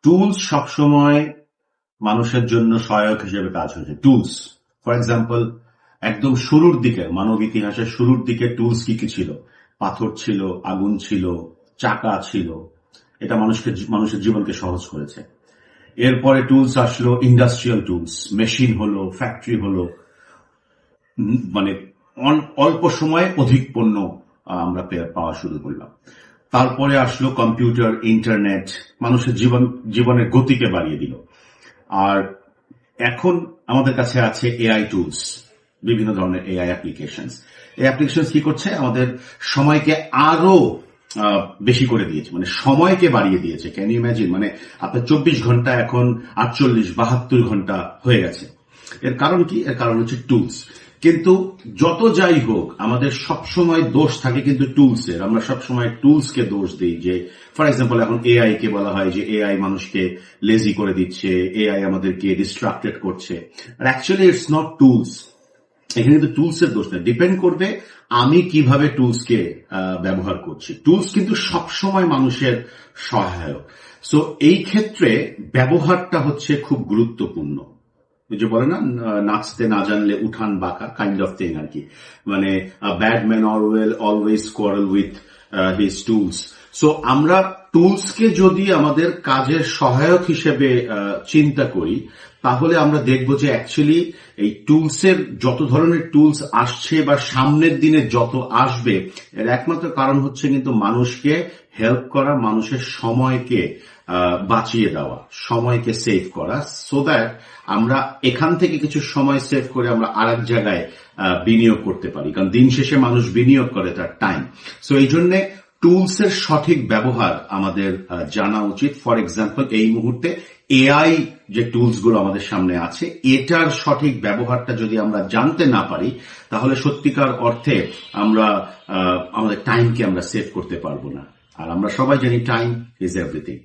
Tools সবসময় মানুষের জন্য সহায়ক হিসেবে কাজ হয়েছে। টুলস ফর এক্সাম্পল, একদম শুরুর দিকে, মানব ইতিহাসের শুরুর দিকে টুলস কি কি ছিল? পাথর ছিল, আগুন ছিল, চাকা ছিল। এটা মানুষের জীবনকে সহজ করেছে। এরপরে টুলস আসলো, ইন্ডাস্ট্রিয়াল টুলস, মেশিন হলো, ফ্যাক্টরি হলো, মানে অল্প সময়ে অধিক পণ্য আমরা পাওয়া শুরু করলাম। তারপরে আসলো কম্পিউটার, ইন্টারনেট, মানুষের জীবনের গতিকে বাড়িয়ে দিল। আর এখন আমাদের কাছে আছে এআই টুলস, বিভিন্ন ধরনের এআই অ্যাপ্লিকেশনস। এই অ্যাপ্লিকেশনস কি করছে? আমাদের সময়কে আরো বেশি করে দিয়েছে, মানে সময়কে বাড়িয়ে দিয়েছে। Can you imagine? মানে আপনার 24 ঘন্টা এখন 48-72 ঘন্টা হয়ে গেছে। এর কারণ কি? এর কারণ হচ্ছে টুলস। কিন্তু যত যাই হোক, আমাদের সবসময় দোষ থাকে কিন্তু টুলসের। আমরা সবসময় টুলসকে দোষ দিই। যে ফর এক্সাম্পল, এখন এআই কে বলা হয় যে এআই মানুষকে লেজি করে দিচ্ছে, এআই আমাদেরকে ডিস্ট্রাক্টেড করছে। আর অ্যাকচুয়ালি ইটস নট টুলস। এখানে কিন্তু টুলস এর দোষ না, ডিপেন্ড করবে আমি কিভাবে টুলসকে ব্যবহার করছি। টুলস কিন্তু সবসময় মানুষের সহায়ক। সো এই ক্ষেত্রে ব্যবহারটা হচ্ছে খুব গুরুত্বপূর্ণ। যে বলে না, নাচতে না জানলে উঠান বাঁকা, কাইন্ড অফ থিং আর কি। মানে bad man always quarrel with his tools. So আমরা টুলসকে যদি আমাদের কাজের সহায়ক হিসেবে চিন্তা করি, তাহলে আমরা দেখব যে অ্যাকচুয়ালি এই টুলসের যত ধরনের টুলস আসছে বা সামনের দিনে যত আসবে, এর একমাত্র কারণ হচ্ছে কিন্তু মানুষকে হেল্প করা, মানুষের সময়কে বাঁচিয়ে দেওয়া, সময়কে সেভ করা, সো দ্যাট আমরা এখান থেকে কিছু সময় সেভ করে আমরা আর এক জায়গায় বিনিয়োগ করতে পারি। কারণ দিন শেষে মানুষ বিনিয়োগ করে তার টাইম। সো এই জন্য টুলসের সঠিক ব্যবহার আমাদের জানা উচিত। ফর এক্সাম্পল, এই মুহূর্তে এআই যে টুলস গুলো আমাদের সামনে আছে, এটার সঠিক ব্যবহারটা যদি আমরা জানতে না পারি, তাহলে সত্যিকার অর্থে আমরা আমাদের টাইমকে আমরা সেভ করতে পারবো না। আর আমরা সবাই জানি টাইম ইজ এভরিথিং।